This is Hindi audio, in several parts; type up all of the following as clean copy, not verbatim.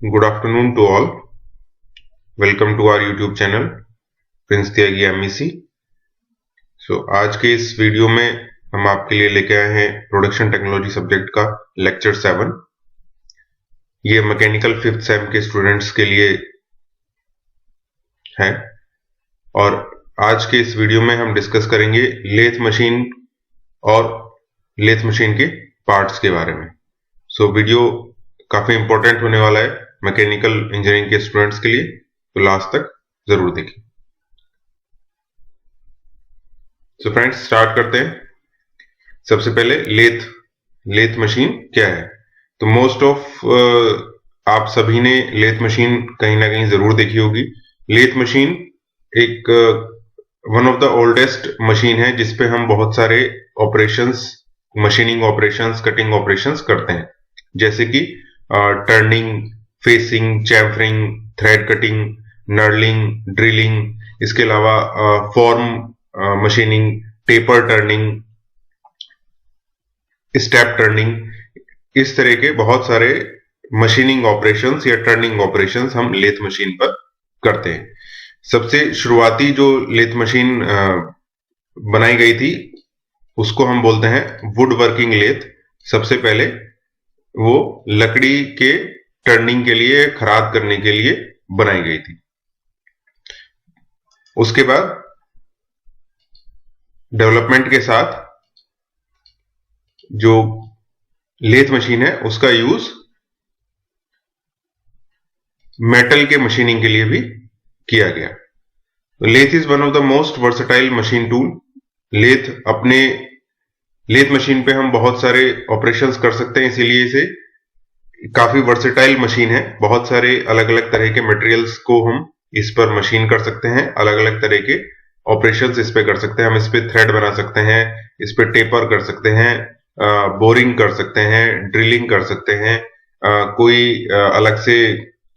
Good afternoon to all. Welcome to our YouTube channel Prince Tyagi MEC। आज के इस वीडियो में हम आपके लिए लेके आए हैं प्रोडक्शन टेक्नोलॉजी सब्जेक्ट का लेक्चर 7। ये मैकेनिकल 5th सेम के स्टूडेंट्स के लिए है और आज के इस वीडियो में हम डिस्कस करेंगे लेथ मशीन और लेथ मशीन के पार्ट्स के बारे में। वीडियो काफी इंपॉर्टेंट होने वाला है मैकेनिकल इंजीनियरिंग के स्टूडेंट्स के लिए, तो लास्ट तक जरूर देखिए। फ्रेंड्स, स्टार्ट करते हैं। सबसे पहले लेथ मशीन क्या है। तो मोस्ट ऑफ आप सभी ने लेथ मशीन कहीं ना कहीं जरूर देखी होगी। लेथ मशीन एक one of the oldest machine है जिसपे हम बहुत सारे operations, machining operations, cutting operations करते हैं, जैसे कि turning, facing, chamfering, thread cutting, knurling, drilling, इसके अलावा form machining, taper turning, step turning, इस तरह के बहुत सारे मशीनिंग ऑपरेशंस या टर्निंग ऑपरेशंस हम लेथ मशीन पर करते हैं। सबसे शुरुआती जो लेथ मशीन बनाई गई थी उसको हम बोलते हैं वुड वर्किंग लेथ। सबसे पहले वो लकड़ी के टर्निंग के लिए, खराद करने के लिए बनाई गई थी। उसके बाद डेवलपमेंट के साथ जो लेथ मशीन है उसका यूज मेटल के मशीनिंग के लिए भी किया गया। Lathe is one of the most versatile machine tool. Lathe machine पे हम बहुत सारे ऑपरेशंस कर सकते हैं, इसीलिए इसे काफी वर्सेटाइल मशीन है। बहुत सारे अलग अलग तरह के मटेरियल्स को हम इस पर मशीन कर सकते हैं, अलग अलग तरह के ऑपरेशंस इस पे कर सकते हैं। हम इस पे थ्रेड बना सकते हैं, इस पे टेपर कर सकते हैं, बोरिंग कर सकते हैं, ड्रिलिंग कर सकते हैं, कोई अलग से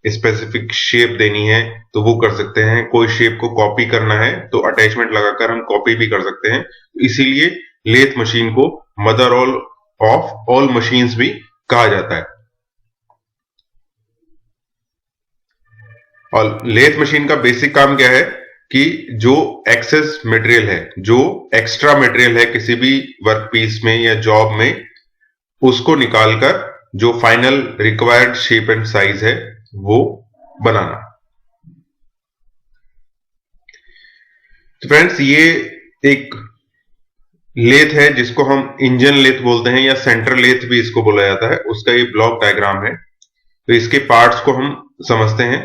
स्पेसिफिक शेप देनी है तो वो कर सकते हैं, कोई शेप को कॉपी करना है तो अटैचमेंट लगाकर हम कॉपी भी कर सकते हैं। इसीलिए लेथ मशीन को मदर ऑफ ऑल मशीन्स भी कहा जाता है। और लेथ मशीन का बेसिक काम क्या है कि जो एक्सेस मटेरियल है, जो एक्स्ट्रा मटेरियल है किसी भी वर्क पीस में या जॉब में, उसको निकालकर जो final required shape and size है वो बनाना। तो फ्रेंड्स, ये एक लेथ है जिसको हम इंजन लेथ बोलते हैं या सेंटर लेथ भी इसको बोला जाता है। उसका ये ब्लॉक डायग्राम है। तो इसके पार्ट्स को हम समझते हैं।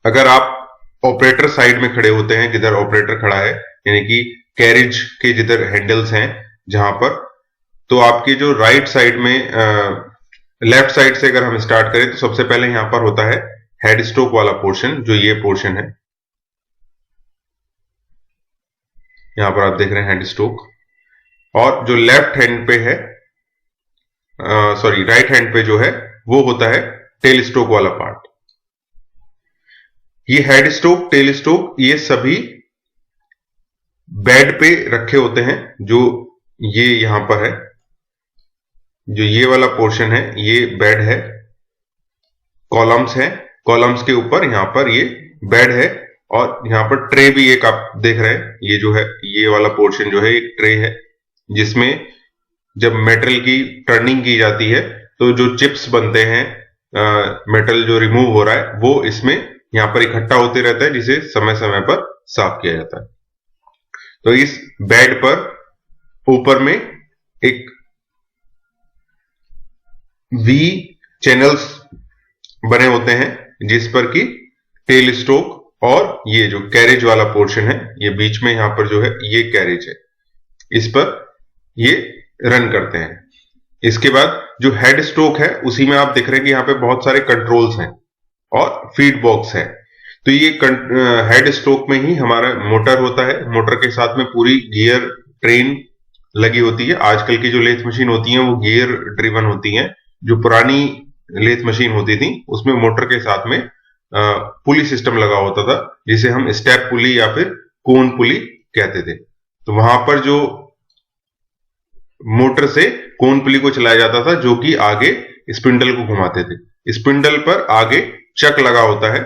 अगर आप ऑपरेटर साइड में खड़े होते हैं, जिधर ऑपरेटर खड़ा है, यानी कि कैरिज के जिधर हैंडल्स हैं जहां पर, तो आपके जो राइट साइड में लेफ्ट साइड से अगर हम स्टार्ट करें तो सबसे पहले यहां पर होता है हेड स्ट्रोक वाला पोर्शन, जो ये पोर्शन है। यहां पर आप देख रहे हैं हेड स्ट्रोक। और जो लेफ्ट हैंड पे है, राइट हैंड पे जो है वो होता है टेल स्ट्रोक वाला पार्ट। ये हेड स्ट्रोक, टेल स्ट्रोक, ये सभी बेड पे रखे होते हैं। जो ये यहां पर है, जो ये वाला पोर्शन है, ये बेड है, कॉलम्स है, कॉलम्स के ऊपर यहां पर ये बेड है। और यहां पर ट्रे भी एक आप देख रहे हैं, ये जो है ये वाला पोर्शन जो है एक ट्रे है, जिसमें जब मेटल की टर्निंग की जाती है तो जो चिप्स बनते हैं, मेटल जो रिमूव हो रहा है वो इसमें यहां पर इकट्ठा होते रहता है, जिसे समय समय पर साफ किया जाता है। तो इस बेड पर ऊपर में एक वी चैनल्स बने होते हैं, जिस पर कि टेल स्ट्रोक और ये जो कैरेज वाला पोर्शन है, ये बीच में यहां पर जो है ये कैरेज है, इस पर ये रन करते हैं। इसके बाद जो हेड स्ट्रोक है उसी में आप देख रहे हैं कि यहां पे बहुत सारे कंट्रोल्स हैं और फीड बॉक्स है। तो ये हेड स्ट्रोक में ही हमारा मोटर होता है। मोटर के साथ में पूरी गियर ट्रेन लगी होती है। आजकल की जो लेथ मशीन होती हैं वो गियर ड्रिवन होती हैं। जो पुरानी लेथ मशीन होती थी उसमें मोटर के साथ में पुली सिस्टम लगा होता था, जिसे हम स्टेप पुली या फिर कोन पुली कहते थे। तो वहां पर जो मोटर से कोन पुली को चलाया जाता था, जो कि आगे स्पिंडल को घुमाते थे। स्पिंडल पर आगे चक लगा होता है,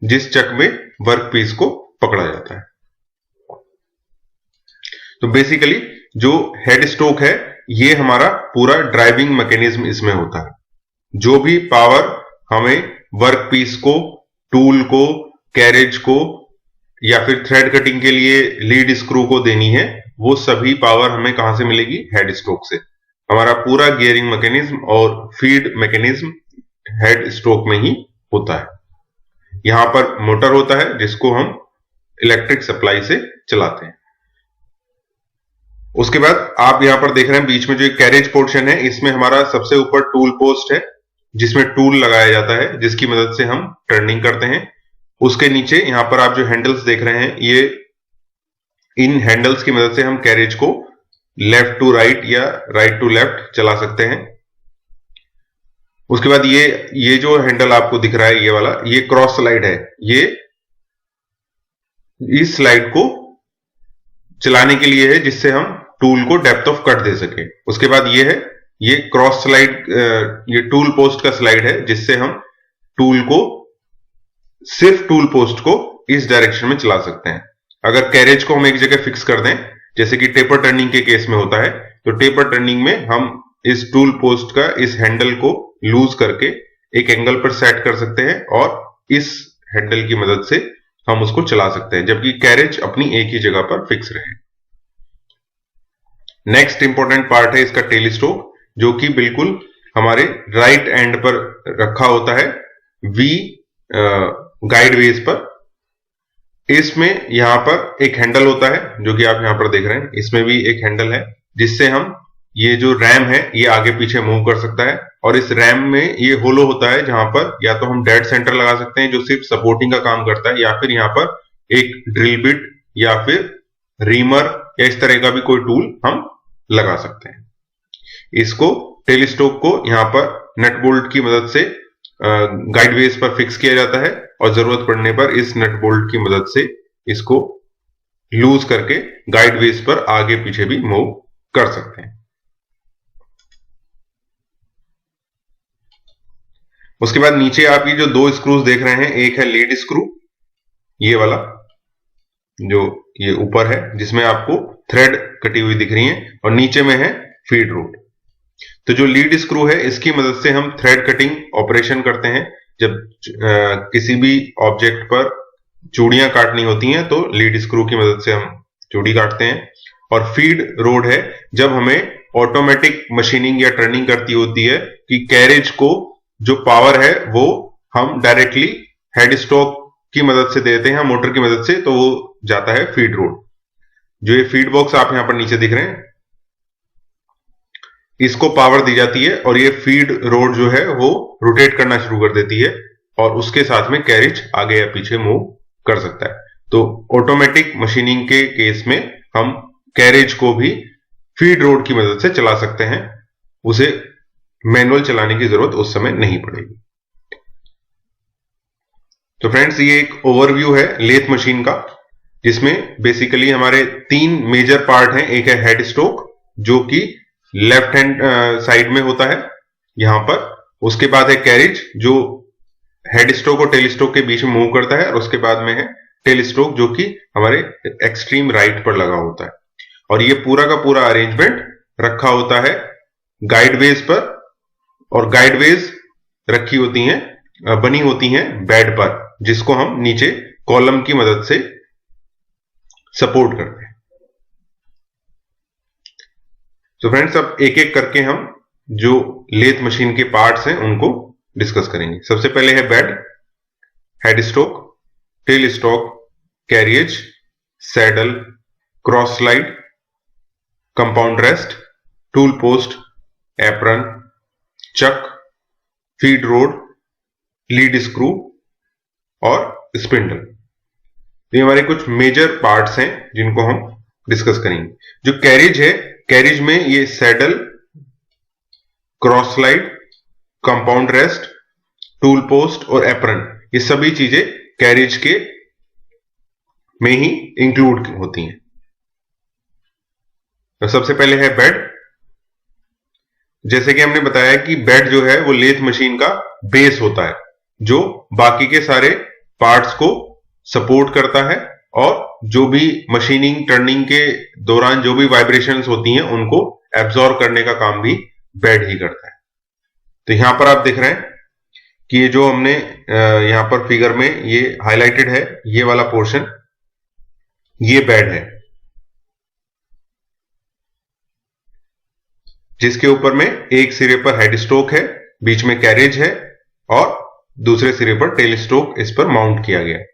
जिस चक में वर्क पीस को पकड़ा जाता है। तो बेसिकली जो हेड स्ट्रोक है, ये हमारा पूरा ड्राइविंग मैकेनिज्म इसमें होता है। जो भी पावर हमें वर्क पीस को, टूल को, कैरेज को या फिर थ्रेड कटिंग के लिए लीड स्क्रू को देनी है, वो सभी पावर हमें कहां से मिलेगी? हेड स्ट्रोक से। हमारा पूरा गियरिंग मैकेनिज्म और फीड मैकेनिज्म हेड स्ट्रोक में ही होता है। यहां पर मोटर होता है जिसको हम इलेक्ट्रिक सप्लाई से चलाते हैं। उसके बाद आप यहां पर देख रहे हैं बीच में जो एक कैरेज पोर्शन है, इसमें हमारा सबसे ऊपर टूल पोस्ट है जिसमें टूल लगाया जाता है, जिसकी मदद से हम टर्निंग करते हैं। उसके नीचे यहां पर आप जो हैंडल्स देख रहे हैं, ये इन हैंडल्स की मदद से हम कैरेज को लेफ्ट टू राइट या राइट टू लेफ्ट चला सकते हैं। उसके बाद ये जो हैंडल आपको दिख रहा है, ये वाला, ये क्रॉस स्लाइड है। ये इस स्लाइड को चलाने के लिए है जिससे हम टूल को डेप्थ ऑफ कट दे सके। उसके बाद ये है, ये क्रॉस स्लाइड, ये टूल पोस्ट का स्लाइड है जिससे हम टूल को, सिर्फ टूल पोस्ट को इस डायरेक्शन में चला सकते हैं। अगर कैरेज को हम एक जगह फिक्स कर दें, जैसे कि टेपर टर्निंग के केस में होता है, तो टेपर टर्निंग में हम इस टूल पोस्ट का इस हैंडल को लूज करके एक एंगल पर सेट कर सकते हैं और इस हैंडल की मदद से हम उसको चला सकते हैं, जबकि कैरेज अपनी एक ही जगह पर फिक्स रहे। नेक्स्ट इंपॉर्टेंट पार्ट है इसका टेल स्ट्रोक, जो कि बिल्कुल हमारे राइट एंड पर रखा होता है, वी गाइड वेज पर। इसमें यहां पर एक हैंडल होता है जो कि आप यहां पर देख रहे हैं, इसमें भी एक हैंडल है जिससे हम ये जो रैम है ये आगे पीछे मूव कर सकता है। और इस रैम में ये होलो होता है जहां पर या तो हम डेड सेंटर लगा सकते हैं जो सिर्फ सपोर्टिंग का काम करता है, या फिर यहां पर एक ड्रिल बिट या फिर रीमर या इस तरह का भी कोई टूल हम लगा सकते हैं। इसको टेल स्ट्रोक को यहां पर नट बोल्ट की मदद से गाइड वेज पर फिक्स किया जाता है और जरूरत पड़ने पर इस नट बोल्ट की मदद से इसको लूज करके गाइड वेज पर आगे पीछे भी मूव कर सकते हैं। उसके बाद नीचे आप ये जो दो स्क्रूज देख रहे हैं, एक है लीड स्क्रू, ये वाला जो ये ऊपर है जिसमें आपको थ्रेड कटी हुई दिख रही है, और नीचे में है फीड रोड। तो जो लीड स्क्रू है, इसकी मदद से हम थ्रेड कटिंग ऑपरेशन करते हैं। जब किसी भी ऑब्जेक्ट पर चूड़ियां काटनी होती हैं तो लीड स्क्रू की मदद से हम चूड़ी काटते हैं। और फीड रोड है जब हमें ऑटोमेटिक मशीनिंग या टर्निंग करती होती है कि कैरेज को जो पावर है वो हम डायरेक्टली हेड स्ट्रोक की मदद से देते हैं, मोटर की मदद से, तो वो जाता है फीड रोड। जो ये फीड बॉक्स आप यहां पर नीचे दिख रहे हैं, इसको पावर दी जाती है और ये फीड रोड जो है वो रोटेट करना शुरू कर देती है और उसके साथ में कैरेज आगे या पीछे मूव कर सकता है। तो ऑटोमेटिक मशीनिंग के केस में हम कैरेज को भी फीड रोड की मदद से चला सकते हैं, उसे मैनुअल चलाने की जरूरत उस समय नहीं पड़ेगी। तो फ्रेंड्स, ये एक ओवरव्यू है लेथ मशीन का, जिसमें बेसिकली हमारे तीन मेजर पार्ट हैं। एक है हेड स्ट्रोक जो कि लेफ्ट हैंड साइड में होता है यहां पर। उसके बाद है कैरेज जो हेड स्ट्रोक और टेल स्ट्रोक के बीच में मूव करता है, और उसके बाद में है टेल स्ट्रोक जो कि हमारे एक्सट्रीम राइट पर लगा होता है। और ये पूरा का पूरा अरेंजमेंट रखा होता है गाइडवेज पर, और गाइडवेज रखी होती हैं, बनी होती हैं बेड पर, जिसको हम नीचे कॉलम की मदद से सपोर्ट करते हैं। तो फ्रेंड्स, अब एक एक करके हम जो लेथ मशीन के पार्ट्स हैं उनको डिस्कस करेंगे। सबसे पहले है bed, headstock, tailstock, carriage, saddle, cross slide, compound rest, tool post, apron, chuck, feed rod, lead screw और स्पिंडल। ये हमारे कुछ मेजर पार्ट्स हैं जिनको हम डिस्कस करेंगे। जो कैरिज है, कैरिज में ये saddle, cross slide, compound rest, tool post और एप्रन, ये सभी चीजें कैरिज के में ही इंक्लूड होती हैं। तो सबसे पहले है बेड। जैसे कि हमने बताया कि बेड जो है वो लेथ मशीन का बेस होता है, जो बाकी के सारे पार्ट्स को सपोर्ट करता है और जो भी मशीनिंग टर्निंग के दौरान जो भी वाइब्रेशंस होती हैं उनको एब्जॉर्ब करने का काम भी बेड ही करता है। तो यहां पर आप देख रहे हैं कि ये जो हमने यहां पर फिगर में ये हाईलाइटेड है, ये वाला पोर्शन, ये बेड है, जिसके ऊपर में एक सिरे पर हेड स्ट्रोक है, बीच में कैरेज है और दूसरे सिरे पर टेल स्ट्रोक इस पर माउंट किया गया है।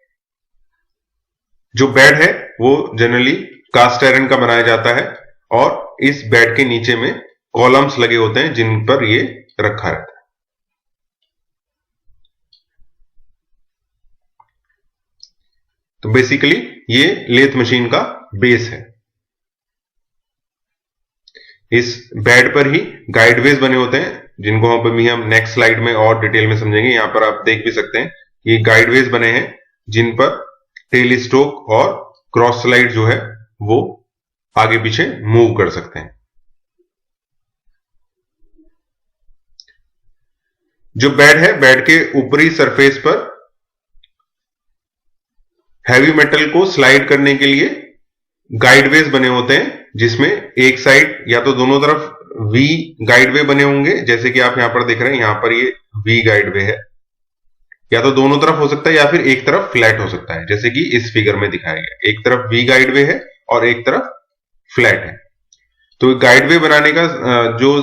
जो बेड है वो जनरली कास्ट आयरन का बनाया जाता है और इस बेड के नीचे में कॉलम्स लगे होते हैं जिन पर ये रखा रहता है। तो बेसिकली ये लेथ मशीन का बेस है। इस बेड पर ही गाइडवेज बने होते हैं, जिनको हम नेक्स्ट स्लाइड में और डिटेल में समझेंगे। यहां पर आप देख भी सकते हैं ये गाइडवेज बने हैं जिन पर टेल स्ट्रोक और क्रॉस स्लाइड जो है वो आगे पीछे मूव कर सकते हैं। जो बेड है, बेड के ऊपरी सरफेस पर हैवी मेटल को स्लाइड करने के लिए गाइडवेज बने होते हैं, जिसमें एक साइड या तो दोनों तरफ वी गाइडवे बने होंगे, जैसे कि आप यहां पर देख रहे हैं, यहां पर ये वी गाइडवे है, या तो दोनों तरफ हो सकता है या फिर एक तरफ फ्लैट हो सकता है, जैसे कि इस फिगर में दिखाया गया। एक तरफ वी गाइडवे है और एक तरफ फ्लैट है। तो गाइडवे बनाने का जो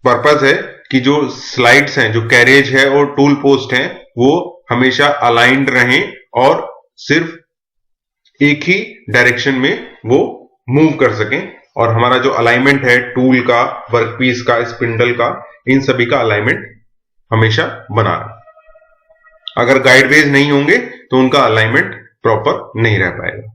पर्पस है कि जो स्लाइड्स हैं, जो कैरेज है और टूल पोस्ट हैं, वो हमेशा अलाइंड रहें और सिर्फ एक ही डायरेक्शन में वो मूव कर सकें, और हमारा जो अलाइनमेंट है टूल का, वर्कपीस का, स्पिंडल का, इन सभी का अलाइनमेंट हमेशा बना रहे। अगर गाइडवेज नहीं होंगे तो उनका अलाइनमेंट प्रॉपर नहीं रह पाएगा।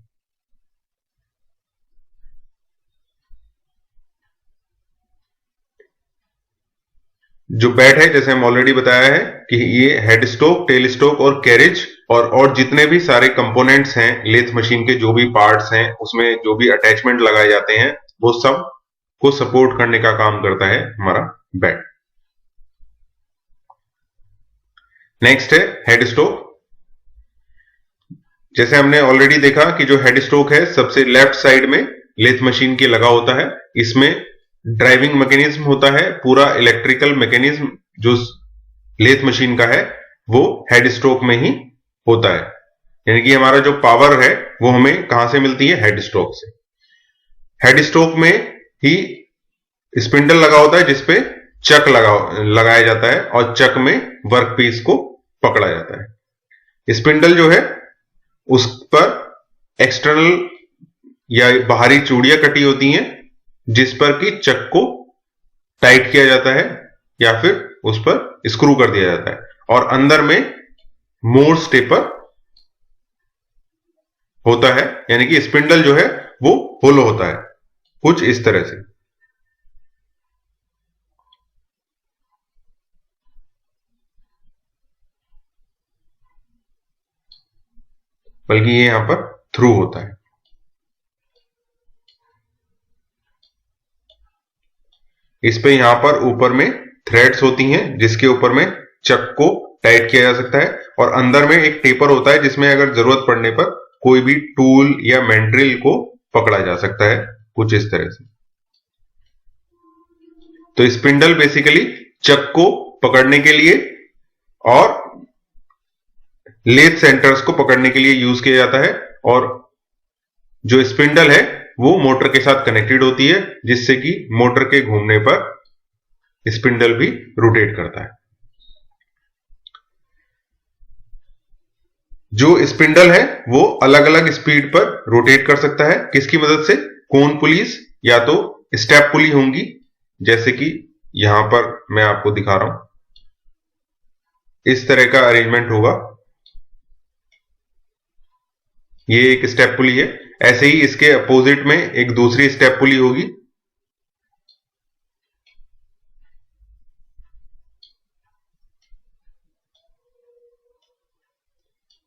जो बेड है, जैसे हम ऑलरेडी बताया है कि ये हेड स्ट्रोक, टेल स्ट्रोक और कैरेज और जितने भी सारे कंपोनेंट्स हैं लेथ मशीन के, जो भी पार्ट्स हैं उसमें जो भी अटैचमेंट लगाए जाते हैं, वो सब को सपोर्ट करने का काम करता है हमारा बेड। नेक्स्ट है हेड स्ट्रोक। जैसे हमने ऑलरेडी देखा कि जो हेड स्ट्रोक है सबसे लेफ्ट साइड में लेथ मशीन के लगा होता है। इसमें ड्राइविंग मैकेनिज्म होता है, पूरा इलेक्ट्रिकल मैकेनिज्म जो लेथ मशीन का है वो हेड स्ट्रोक में ही होता है। यानी कि हमारा जो पावर है वो हमें कहां से मिलती है? हेड स्ट्रोक से। हेड स्ट्रोक में ही स्पिंडल लगा होता है जिसपे चक लगाया जाता है और चक में वर्कपीस को पकड़ा जाता है। स्पिंडल जो है उस पर एक्सटर्नल या बाहरी चूड़ियां कटी होती हैं जिस पर कि चक को टाइट किया जाता है या फिर उस पर स्क्रू कर दिया जाता है, और अंदर में मोर्स टेपर होता है। यानी कि स्पिंडल जो है वो होलो होता है कुछ इस तरह से। बल्कि ये यहां पर थ्रू होता है। इस पे यहां पर ऊपर में थ्रेड्स होती हैं जिसके ऊपर में चक को टाइट किया जा सकता है, और अंदर में एक टेपर होता है जिसमें अगर जरूरत पड़ने पर कोई भी टूल या मैंड्रिल को पकड़ा जा सकता है कुछ इस तरह से। तो स्पिंडल बेसिकली चक को पकड़ने के लिए और लेथ सेंटर्स को पकड़ने के लिए यूज किया जाता है, और जो स्पिंडल है वो मोटर के साथ कनेक्टेड होती है जिससे कि मोटर के घूमने पर स्पिंडल भी रोटेट करता है। जो स्पिंडल है वो अलग अलग स्पीड पर रोटेट कर सकता है। किसकी मदद से? कोन पुलीज या तो स्टेप पुली होंगी, जैसे कि यहां पर मैं आपको दिखा रहा हूं, इस तरह का अरेंजमेंट होगा। ये एक स्टेप पुली है। ऐसे ही इसके अपोजिट में एक दूसरी स्टेप पुली होगी।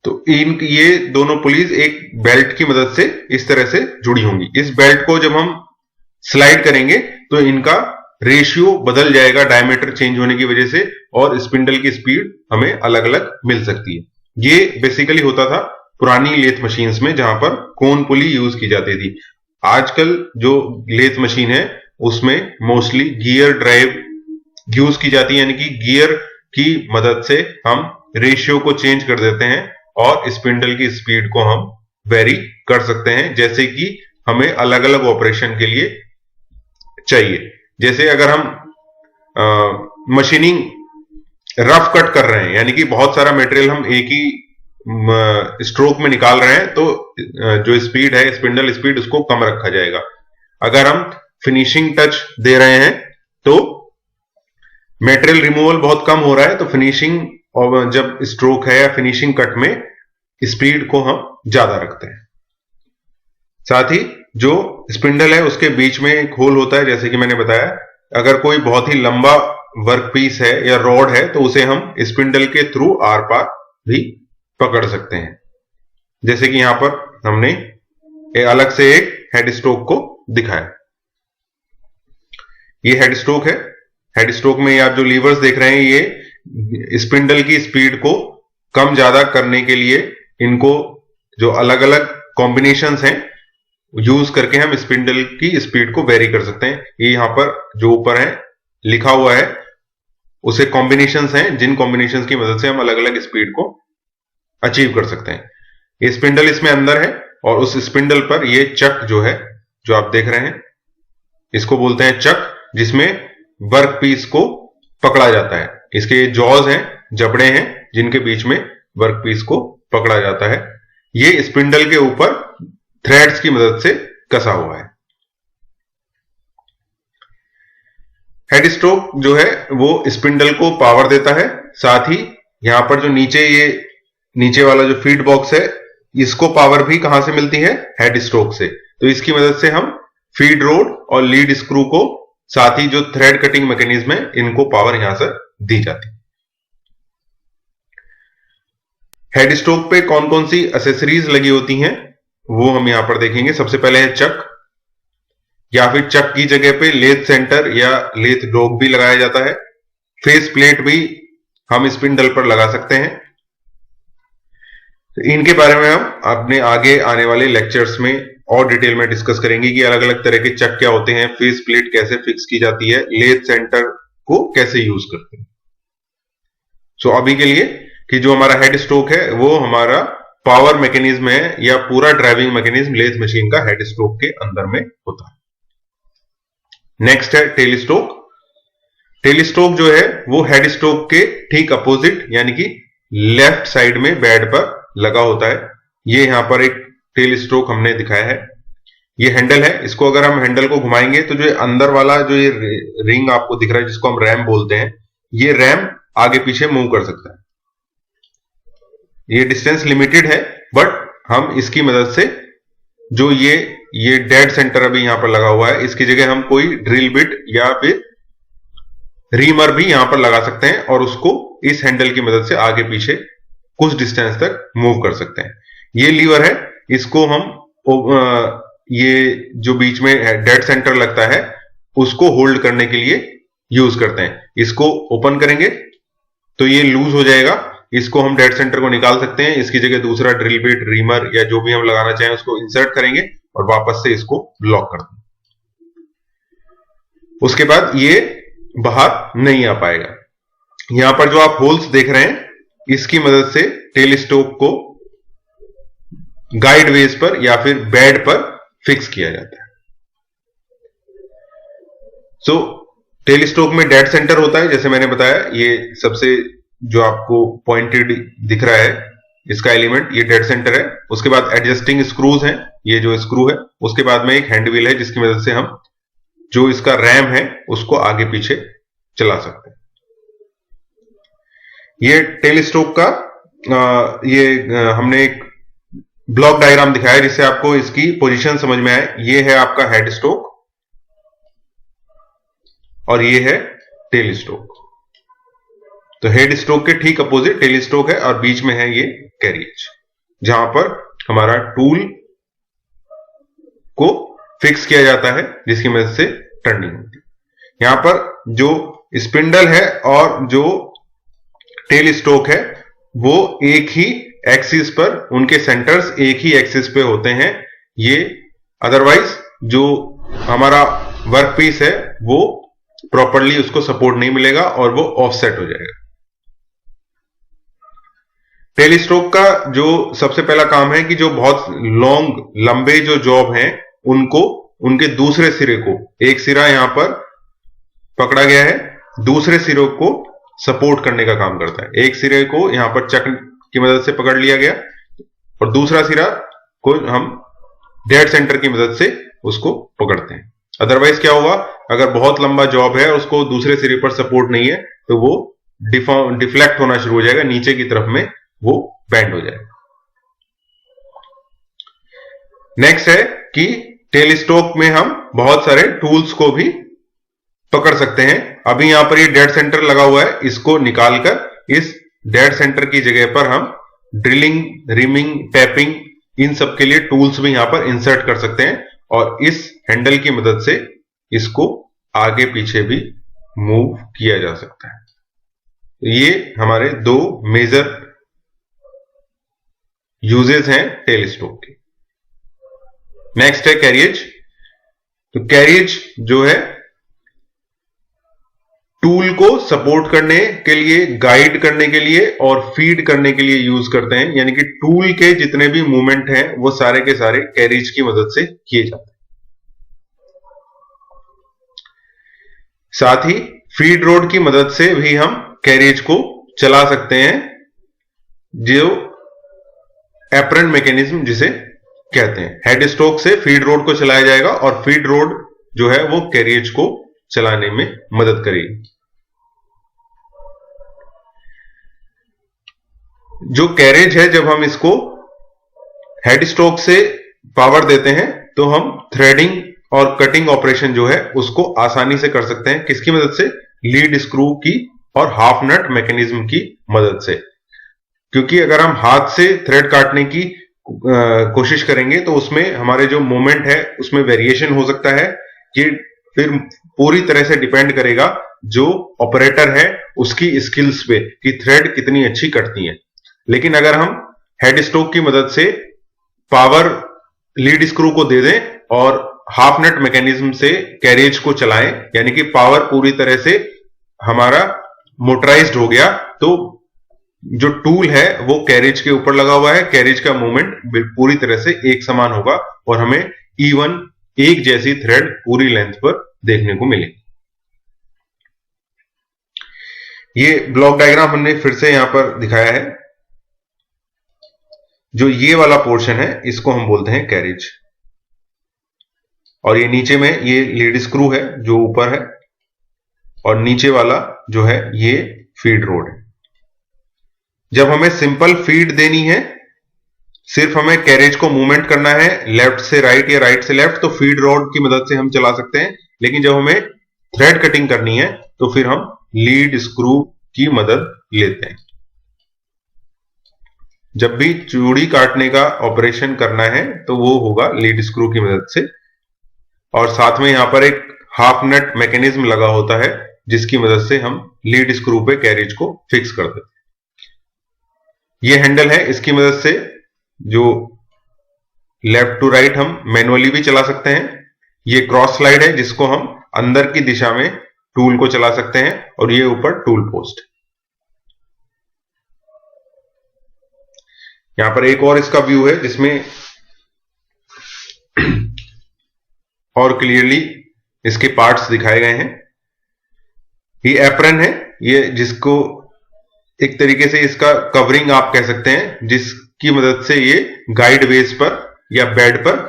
तो ये दोनों पुलीज एक बेल्ट की मदद से इस तरह से जुड़ी होंगी। इस बेल्ट को जब हम स्लाइड करेंगे तो इनका रेशियो बदल जाएगा डायमीटर चेंज होने की वजह से, और स्पिंडल की स्पीड हमें अलग अलग मिल सकती है। ये बेसिकली होता था पुरानी लेथ मशीन्स में, जहां पर कोन पुली यूज की जाती थी। आजकल जो लेथ मशीन है उसमें मोस्टली गियर ड्राइव यूज की जाती है, यानी कि गियर की मदद से हम रेशियो को चेंज कर देते हैं और स्पिंडल की स्पीड को हम वेरी कर सकते हैं, जैसे कि हमें अलग अलग ऑपरेशन के लिए चाहिए। जैसे अगर हम मशीनिंग रफ कट कर रहे हैं, यानी कि बहुत सारा मटेरियल हम एक ही स्ट्रोक में निकाल रहे हैं, तो जो स्पीड है स्पिंडल स्पीड उसको कम रखा जाएगा। अगर हम फिनिशिंग टच दे रहे हैं तो मटेरियल रिमूवल बहुत कम हो रहा है, तो फिनिशिंग और जब स्ट्रोक है या फिनिशिंग कट में स्पीड को हम ज्यादा रखते हैं। साथ ही जो स्पिंडल है उसके बीच में एक होल होता है, जैसे कि मैंने बताया। अगर कोई बहुत ही लंबा वर्क पीस है या रॉड है तो उसे हम स्पिंडल के थ्रू आर पार भी पकड़ सकते हैं, जैसे कि यहां पर हमने अलग से एक हेड स्ट्रोक को दिखाया। ये हेड स्ट्रोक है। हेड स्ट्रोक में आप जो लीवर्स देख रहे हैं, ये स्पिंडल की स्पीड को कम ज्यादा करने के लिए इनको जो अलग अलग कॉम्बिनेशंस हैं यूज करके हम स्पिंडल की स्पीड को वेरी कर सकते हैं। ये यहां पर जो ऊपर है लिखा हुआ है उसे कॉम्बिनेशंस हैं, जिन कॉम्बिनेशंस की मदद से हम अलग अलग स्पीड को अचीव कर सकते हैं। ये स्पिंडल इसमें अंदर है और उस स्पिंडल पर ये चक जो है, जो आप देख रहे हैं, इसको बोलते हैं चक, जिसमें वर्क पीस को पकड़ा जाता है। इसके जॉज हैं, जबड़े हैं, जिनके बीच में वर्क पीस को पकड़ा जाता है। ये स्पिंडल के ऊपर थ्रेड्स की मदद से कसा हुआ है। हेड स्ट्रोक जो है वो स्पिंडल को पावर देता है। साथ ही यहां पर जो नीचे वाला जो फीड बॉक्स है, इसको पावर भी कहां से मिलती है? हेड स्ट्रोक से। तो इसकी मदद से हम फीड रोड और लीड स्क्रू को, साथ ही जो थ्रेड कटिंग मैकेनिज्म है, इनको पावर यहां से दी जाती है। हेड स्ट्रोक पे कौन कौन सी एसेसरीज लगी होती हैं वो हम यहां पर देखेंगे। सबसे पहले है चक, या फिर चक की जगह पे लेथ सेंटर या लेथ डॉग भी लगाया जाता है। फेस प्लेट भी हम स्पिंडल पर लगा सकते हैं। तो इनके बारे में हम अपने आगे आने वाले लेक्चर्स में और डिटेल में डिस्कस करेंगे कि अलग अलग तरह के चक क्या होते हैं, फेस प्लेट कैसे फिक्स की जाती है, लेथ सेंटर को कैसे यूज करते हैं। सो अभी के लिए कि जो हमारा हेड स्ट्रोक है वो हमारा पावर मैकेनिज्म है, या पूरा ड्राइविंग मैकेनिज्म लेथ मशीन का हेड स्ट्रोक के अंदर में होता है। नेक्स्ट है टेल स्ट्रोक। टेल स्ट्रोक जो है वो हेड स्ट्रोक के ठीक अपोजिट, यानी कि लेफ्ट साइड में बेड पर लगा होता है। ये यहां पर एक टेल स्ट्रोक हमने दिखाया है। ये हैंडल है, इसको अगर हम हैंडल को घुमाएंगे तो जो अंदर वाला जो ये रिंग आपको दिख रहा है, जिसको हम रैम बोलते हैं, ये रैम आगे पीछे मूव कर सकता है। ये डिस्टेंस लिमिटेड है, बट हम इसकी मदद से जो ये डेड सेंटर अभी यहां पर लगा हुआ है, इसकी जगह हम कोई ड्रिल बिट या फिर रीमर भी यहां पर लगा सकते हैं और उसको इस हैंडल की मदद से आगे पीछे कुछ डिस्टेंस तक मूव कर सकते हैं। ये लीवर है, इसको हम ये जो बीच में डेड सेंटर लगता है उसको होल्ड करने के लिए यूज करते हैं। इसको ओपन करेंगे तो ये लूज हो जाएगा, इसको हम डेड सेंटर को निकाल सकते हैं। इसकी जगह दूसरा ड्रिल बिट, रीमर या जो भी हम लगाना चाहें उसको इंसर्ट करेंगे और वापस से इसको लॉक कर देंगे। उसके बाद ये बाहर नहीं आ पाएगा। यहां पर जो आप होल्स देख रहे हैं, इसकी मदद से टेल स्ट्रोक को गाइड वेज पर या फिर बेड पर फिक्स किया जाता है। सो टेल स्ट्रोक में डेड सेंटर होता है, जैसे मैंने बताया। ये सबसे जो आपको पॉइंटेड दिख रहा है इसका एलिमेंट, ये डेड सेंटर है। उसके बाद एडजस्टिंग स्क्रूज हैं, ये जो स्क्रू है। उसके बाद में एक हैंड व्हील है, जिसकी मदद से हम जो इसका रैम है उसको आगे पीछे चला सकते हैं। ये टेल स्ट्रोक का हमने एक ब्लॉक डायग्राम दिखाया जिससे आपको इसकी पोजीशन समझ में आए। ये है आपका हेड स्ट्रोक और ये है टेल स्ट्रोक। तो हेड स्ट्रोक के ठीक अपोजिट टेल स्ट्रोक है और बीच में है ये कैरिएज, जहां पर हमारा टूल को फिक्स किया जाता है, जिसकी मदद से टर्निंग होती है। यहां पर जो स्पिंडल है और जो टेल स्टोक है वो एक ही एक्सिस पर, उनके सेंटर्स एक ही एक्सिस पे होते हैं। ये अदरवाइज जो हमारा वर्क पीस है वो प्रॉपरली उसको सपोर्ट नहीं मिलेगा और वो ऑफसेट हो जाएगा। टेल स्टोक का जो सबसे पहला काम है कि जो बहुत लंबे जो जॉब हैं उनको, उनके दूसरे सिरे को, एक सिरा यहां पर पकड़ा गया है, दूसरे सिरों को सपोर्ट करने का काम करता है। एक सिरे को यहां पर चक्र की मदद से पकड़ लिया गया और दूसरा सिरा को हम डेड सेंटर की मदद से उसको पकड़ते हैं। अदरवाइज क्या होगा, अगर बहुत लंबा जॉब है और उसको दूसरे सिरे पर सपोर्ट नहीं है तो वो डिफ्लेक्ट होना शुरू हो जाएगा, नीचे की तरफ में वो बेंड हो जाएगा। नेक्स्ट है कि टेल स्टोक में हम बहुत सारे टूल्स को भी पकड़ सकते हैं। अभी यहां पर ये डेड सेंटर लगा हुआ है, इसको निकालकर इस डेड सेंटर की जगह पर हम ड्रिलिंग, रिमिंग, टैपिंग, इन सब के लिए टूल्स भी यहां पर इंसर्ट कर सकते हैं और इस हैंडल की मदद से इसको आगे पीछे भी मूव किया जा सकता है। ये हमारे दो मेजर यूजेस हैं टेल स्टोक के। नेक्स्ट है कैरिएज। तो कैरिएज जो है टूल को सपोर्ट करने के लिए, गाइड करने के लिए और फीड करने के लिए यूज करते हैं, यानी कि टूल के जितने भी मूवमेंट हैं वो सारे के सारे कैरिएज की मदद से किए जाते हैं। साथ ही फीड रोड की मदद से भी हम कैरिएज को चला सकते हैं, जो एप्रन मैकेनिज्म जिसे कहते हैं। हेड स्टोक से फीड रोड को चलाया जाएगा और फीड रोड जो है वो कैरिएज को चलाने में मदद करेगी। जो कैरेज है, जब हम इसको हेड स्टोक से पावर देते हैं तो हम थ्रेडिंग और कटिंग ऑपरेशन जो है उसको आसानी से कर सकते हैं। किसकी मदद से? लीड स्क्रू की और हाफ नट मैकेनिज्म की मदद से। क्योंकि अगर हम हाथ से थ्रेड काटने की कोशिश करेंगे तो उसमें हमारे जो मोमेंट है उसमें वेरिएशन हो सकता है। ये फिर पूरी तरह से डिपेंड करेगा जो ऑपरेटर है उसकी स्किल्स पे कि थ्रेड कितनी अच्छी कटती है। लेकिन अगर हम हेड स्टोक की मदद से पावर लीड स्क्रू को दे दें और हाफ नट मैकेनिज्म से कैरिएज को चलाएं, यानी कि पावर पूरी तरह से हमारा मोटराइज्ड हो गया, तो जो टूल है वो कैरिएज के ऊपर लगा हुआ है, कैरिएज का मूवमेंट पूरी तरह से एक समान होगा और हमें इवन एक जैसी थ्रेड पूरी लेंथ पर देखने को मिलेगी। ये ब्लॉक डायग्राम हमने फिर से यहां पर दिखाया है। जो ये वाला पोर्शन है इसको हम बोलते हैं कैरिएज, और ये नीचे में ये लीड स्क्रू है जो ऊपर है, और नीचे वाला जो है ये फीड रोड है। जब हमें सिंपल फीड देनी है, सिर्फ हमें कैरिएज को मूवमेंट करना है लेफ्ट से राइट या राइट से लेफ्ट, तो फीड रोड की मदद से हम चला सकते हैं। लेकिन जब हमें थ्रेड कटिंग करनी है तो फिर हम लीड स्क्रू की मदद लेते हैं। जब भी चूड़ी काटने का ऑपरेशन करना है तो वो होगा लीड स्क्रू की मदद से, और साथ में यहां पर एक हाफ नट मैकेनिज्म लगा होता है जिसकी मदद से हम लीड स्क्रू पे कैरिएज को फिक्स कर देते हैं। ये हैंडल है, इसकी मदद से जो लेफ्ट टू राइट हम मैनुअली भी चला सकते हैं। ये क्रॉस स्लाइड है जिसको हम अंदर की दिशा में टूल को चला सकते हैं, और ये ऊपर टूल पोस्ट। यहां पर एक और इसका व्यू है जिसमें और क्लियरली इसके पार्ट्स दिखाए गए हैं। ये एप्रन है, ये जिसको एक तरीके से इसका कवरिंग आप कह सकते हैं, जिसकी मदद से ये गाइड वेज पर या बेड पर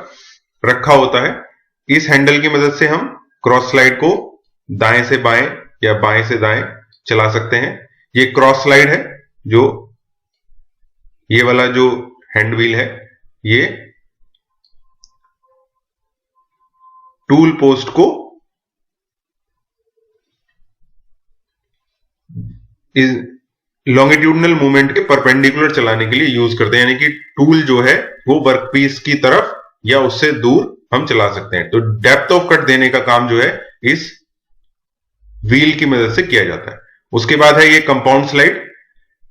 रखा होता है। इस हैंडल की मदद से हम क्रॉस स्लाइड को दाएं से बाएं या बाएं से दाएं चला सकते हैं। ये क्रॉस स्लाइड है, जो ये वाला जो हैंड व्हील है ये टूल पोस्ट को इस लॉन्गिट्यूडनल मूवमेंट के परपेंडिकुलर चलाने के लिए यूज करते हैं, यानी कि टूल जो है वो वर्कपीस की तरफ या उससे दूर हम चला सकते हैं। तो डेप्थ ऑफ कट देने का काम जो है इस व्हील की मदद से किया जाता है। उसके बाद है ये कंपाउंड स्लाइड।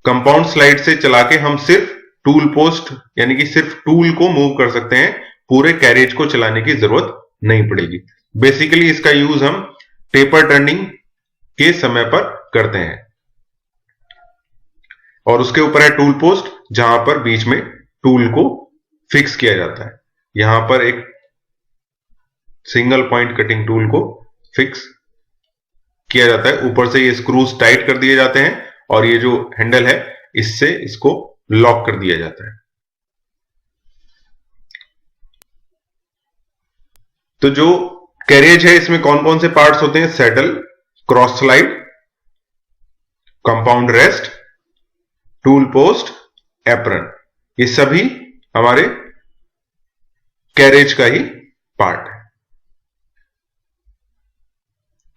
कंपाउंड स्लाइड से चला के हम सिर्फ टूल पोस्ट यानी कि सिर्फ टूल को मूव कर सकते हैं, पूरे कैरेज को चलाने की जरूरत नहीं पड़ेगी। बेसिकली इसका यूज हम टेपर टर्निंग के समय पर करते हैं। और उसके ऊपर है टूल पोस्ट, जहां पर बीच में टूल को फिक्स किया जाता है। यहां पर एक सिंगल पॉइंट कटिंग टूल को फिक्स किया जाता है। ऊपर से ये स्क्रूज टाइट कर दिए जाते हैं और ये जो हैंडल है इससे इसको लॉक कर दिया जाता है। तो जो कैरेज है इसमें कौन कौन से पार्ट्स होते हैं? Saddle, cross slide, compound rest, tool post, apron, ये सभी हमारे कैरेज का ही पार्ट है।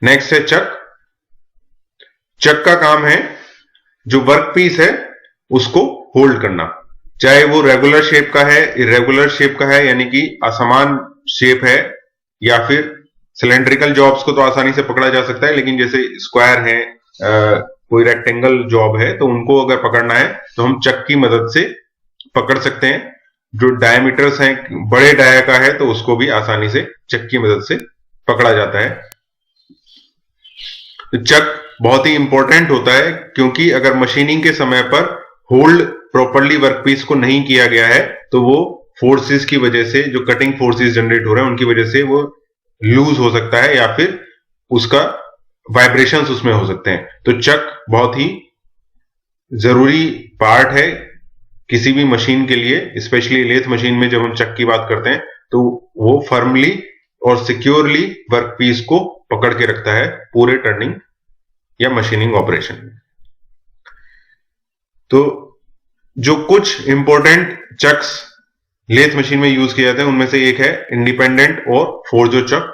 नेक्स्ट है चक। चक का काम है जो वर्क पीस है उसको होल्ड करना, चाहे वो रेगुलर शेप का है, इरेगुलर शेप का है यानी कि असमान शेप है, या फिर सिलेंड्रिकल जॉब्स को तो आसानी से पकड़ा जा सकता है, लेकिन जैसे स्क्वायर है, कोई रेक्टेंगल जॉब है, तो उनको अगर पकड़ना है तो हम चक की मदद से पकड़ सकते हैं। जो डायमीटर्स हैं, बड़े डाया का है तो उसको भी आसानी से चक की मदद से पकड़ा जाता है। तो चक बहुत ही इंपॉर्टेंट होता है, क्योंकि अगर मशीनिंग के समय पर होल्ड प्रॉपरली वर्कपीस को नहीं किया गया है तो वो फोर्सेस की वजह से, जो कटिंग फोर्सेस जनरेट हो रहे हैं उनकी वजह से वो लूज हो सकता है, या फिर उसका वाइब्रेशंस उसमें हो सकते हैं। तो चक बहुत ही जरूरी पार्ट है किसी भी मशीन के लिए। स्पेशली लेथ मशीन में जब हम चक की बात करते हैं तो वो फर्मली और सिक्योरली वर्कपीस को पकड़ के रखता है पूरे टर्निंग या मशीनिंग ऑपरेशन में। तो जो कुछ इंपॉर्टेंट चक्स लेथ मशीन में यूज किए जाते हैं उनमें से एक है इंडिपेंडेंट और फोर्जो चक,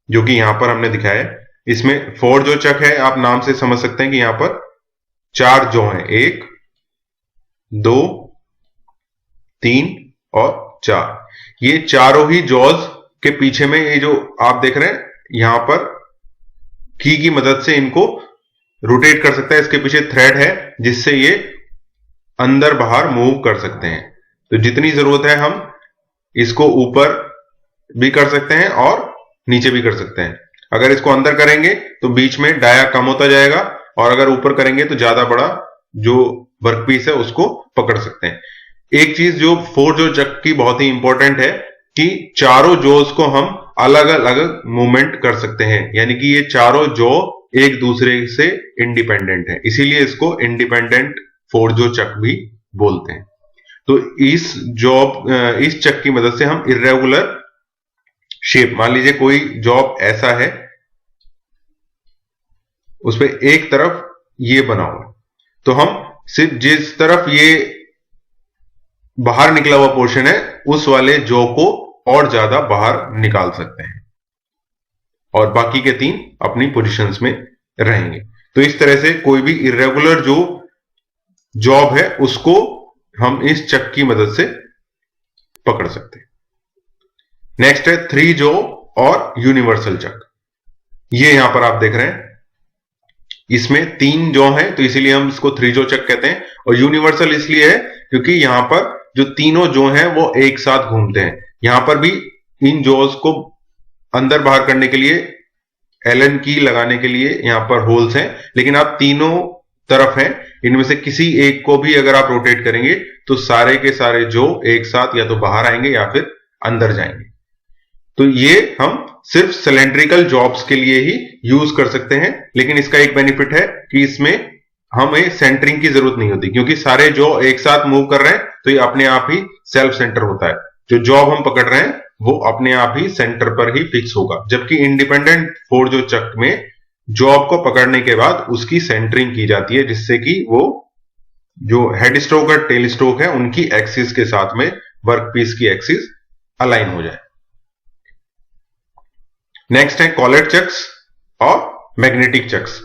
जो कि यहां पर हमने दिखाया है। इसमें फोर्जो चक है, आप नाम से समझ सकते हैं कि यहां पर 4 जॉ हैं, 1, 2, 3 और 4। ये चारों ही जॉज के पीछे में ये जो आप देख रहे हैं यहां पर की मदद से इनको रोटेट कर सकता है। इसके पीछे थ्रेड है जिससे ये अंदर बाहर मूव कर सकते हैं। तो जितनी जरूरत है हम इसको ऊपर भी कर सकते हैं और नीचे भी कर सकते हैं। अगर इसको अंदर करेंगे तो बीच में डाया कम होता जाएगा, और अगर ऊपर करेंगे तो ज्यादा बड़ा जो वर्कपीस है उसको पकड़ सकते हैं। एक चीज जो फोर्जो चक की बहुत ही इंपॉर्टेंट है कि चारों जोस को हम अलग अलग मूवमेंट कर सकते हैं, यानी कि ये चारों जो एक दूसरे से इंडिपेंडेंट है, इसीलिए इसको इंडिपेंडेंट फोर्जो चक भी बोलते हैं। तो इस चक की मदद से हम इरेगुलर शेप, मान लीजिए कोई जॉब ऐसा है उसपे एक तरफ ये बना हुआ, तो हम सिर्फ जिस तरफ ये बाहर निकला हुआ पोर्शन है उस वाले जॉ को और ज्यादा बाहर निकाल सकते हैं, और बाकी के 3 अपनी पोजीशंस में रहेंगे। तो इस तरह से कोई भी इरेगुलर जो जॉब है उसको हम इस चक की मदद से पकड़ सकते हैं। नेक्स्ट है 3 जॉ और यूनिवर्सल चक। ये यहां पर आप देख रहे हैं, इसमें 3 जॉ हैं तो इसीलिए हम इसको 3 जॉ चक कहते हैं, और यूनिवर्सल इसलिए है क्योंकि यहां पर जो तीनों जॉ हैं वो एक साथ घूमते हैं। यहां पर भी इन जॉज को अंदर बाहर करने के लिए एलन की लगाने के लिए यहां पर होल्स हैं, लेकिन आप तीनों तरफ हैं, इनमें से किसी एक को भी अगर आप रोटेट करेंगे तो सारे के सारे जो एक साथ या तो बाहर आएंगे या फिर अंदर जाएंगे। तो ये हम सिर्फ सिलेंड्रिकल जॉब्स के लिए ही यूज कर सकते हैं, लेकिन इसका एक बेनिफिट है कि इसमें हमें सेंटरिंग की जरूरत नहीं होती, क्योंकि सारे जो एक साथ मूव कर रहे हैं तो ये अपने आप ही सेल्फ सेंटर होता है। जो जॉब हम पकड़ रहे हैं वो अपने आप ही सेंटर पर ही फिक्स होगा, जबकि इंडिपेंडेंट फोर्जो चक में जॉब को पकड़ने के बाद उसकी सेंटरिंग की जाती है, जिससे कि वो जो हेड स्ट्रोक और टेल स्ट्रोक है उनकी एक्सिस के साथ में वर्कपीस की एक्सिस अलाइन हो जाए। नेक्स्ट है कॉलेट चक्स और मैग्नेटिक चक्स।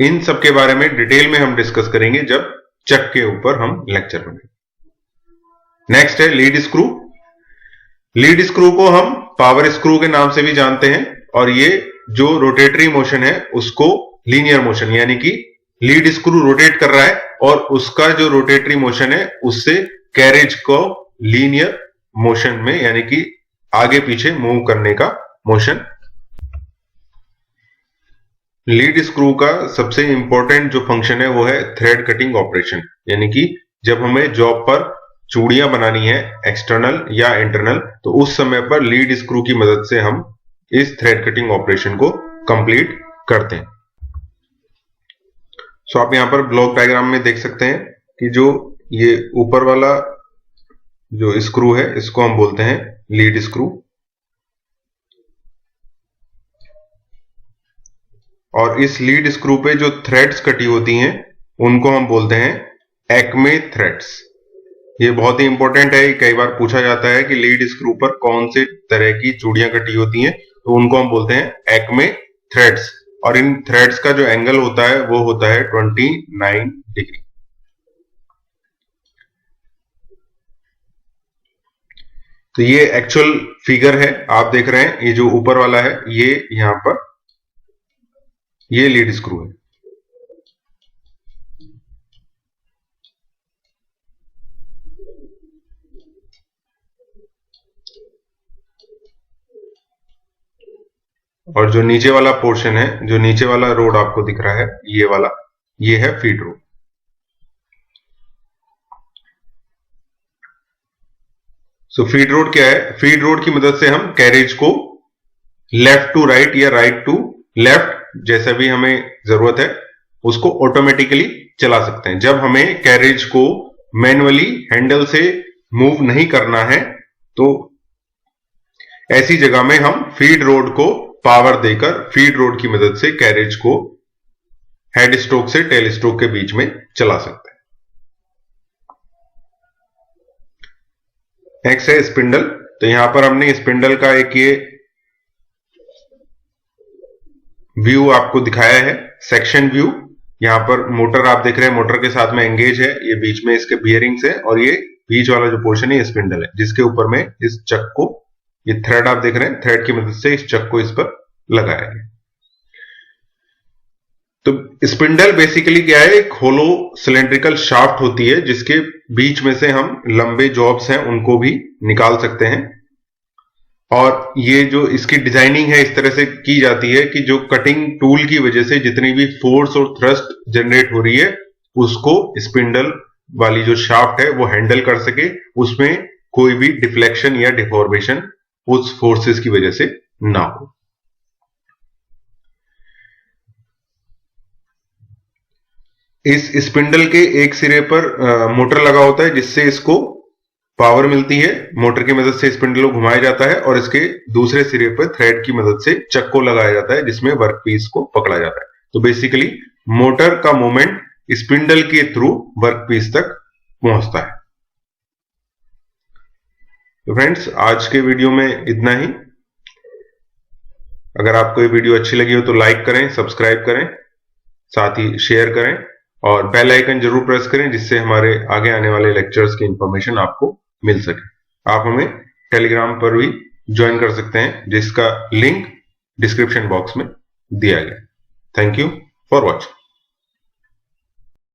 इन सब के बारे में डिटेल में हम डिस्कस करेंगे जब चक के ऊपर हम लेक्चर बनाएंगे। नेक्स्ट है लीड स्क्रू। लीड स्क्रू को हम पावर स्क्रू के नाम से भी जानते हैं, और ये जो रोटेटरी मोशन है उसको लीनियर मोशन, यानी कि लीड स्क्रू रोटेट कर रहा है और उसका जो रोटेटरी मोशन है उससे कैरेज को लीनियर मोशन में, यानी कि आगे पीछे मूव करने का मोशन। लीड स्क्रू का सबसे इंपॉर्टेंट जो फंक्शन है वो है थ्रेड कटिंग ऑपरेशन, यानी कि जब हमें जॉब पर चूड़ियां बनानी है एक्सटर्नल या इंटरनल, तो उस समय पर लीड स्क्रू की मदद से हम इस थ्रेड कटिंग ऑपरेशन को कंप्लीट करते हैं। सो आप यहां पर ब्लॉक डायग्राम में देख सकते हैं कि जो ये ऊपर वाला जो स्क्रू है इसको हम बोलते हैं लीड स्क्रू, और इस लीड स्क्रू पे जो थ्रेड्स कटी होती हैं उनको हम बोलते हैं एक्मे थ्रेड्स। ये बहुत ही इंपॉर्टेंट है, कई बार पूछा जाता है कि लीड स्क्रू पर कौन से तरह की चूड़ियां कटी होती हैं, तो उनको हम बोलते हैं एक्मे थ्रेड्स, और इन थ्रेड्स का जो एंगल होता है वो होता है 29 डिग्री। तो ये एक्चुअल फिगर है, आप देख रहे हैं, ये जो ऊपर वाला है ये यहां पर ये लीड स्क्रू है। और जो नीचे वाला पोर्शन है, जो नीचे वाला रोड आपको दिख रहा है ये वाला, ये है फीड रोड। सो फीड रोड क्या है? फीड रोड की मदद से हम कैरेज को लेफ्ट टू राइट या राइट टू लेफ्ट, जैसा भी हमें जरूरत है उसको ऑटोमेटिकली चला सकते हैं। जब हमें कैरेज को मैनुअली हैंडल से मूव नहीं करना है तो ऐसी जगह में हम फीड रोड को पावर देकर फीड रोड की मदद से कैरेज को हेड स्ट्रोक से टेल स्ट्रोक के बीच में चला सकते हैं। नेक्स्ट है स्पिंडल। तो यहां पर हमने स्पिंडल का एक ये व्यू आपको दिखाया है, सेक्शन व्यू। यहां पर मोटर आप देख रहे हैं, मोटर के साथ में एंगेज है, ये बीच में इसके बियरिंग्स है, और ये बीच वाला जो पोर्शन है ये स्पिंडल है, जिसके ऊपर में इस चक को, ये थ्रेड आप देख रहे हैं, थ्रेड की मदद से इस चक को इस पर लगाया गया। तो स्पिंडल बेसिकली क्या है? एक होलो सिलेंड्रिकल शाफ्ट होती है जिसके बीच में से हम लंबे जॉब्स हैं उनको भी निकाल सकते हैं, और ये जो इसकी डिजाइनिंग है इस तरह से की जाती है कि जो कटिंग टूल की वजह से जितनी भी फोर्स और थ्रस्ट जनरेट हो रही है उसको स्पिंडल वाली जो शाफ्ट है वो हैंडल कर सके, उसमें कोई भी डिफ्लेक्शन या डिफॉर्मेशन उस फोर्सेस की वजह से ना हो। इस स्पिंडल के एक सिरे पर मोटर लगा होता है जिससे इसको पावर मिलती है, मोटर की मदद से स्पिंडल को घुमाया जाता है, और इसके दूसरे सिरे पर थ्रेड की मदद से चक को लगाया जाता है जिसमें वर्कपीस को पकड़ा जाता है। तो बेसिकली मोटर का मूवमेंट स्पिंडल के थ्रू वर्कपीस तक पहुंचता है। तो फ्रेंड्स, आज के वीडियो में इतना ही। अगर आपको ये वीडियो अच्छी लगी हो तो लाइक करें, सब्सक्राइब करें, साथ ही शेयर करें और बेल आइकन जरूर प्रेस करें जिससे हमारे आगे आने वाले लेक्चर्स की इंफॉर्मेशन आपको मिल सके। आप हमें टेलीग्राम पर भी ज्वाइन कर सकते हैं जिसका लिंक डिस्क्रिप्शन बॉक्स में दिया गया है। Thank you for watching.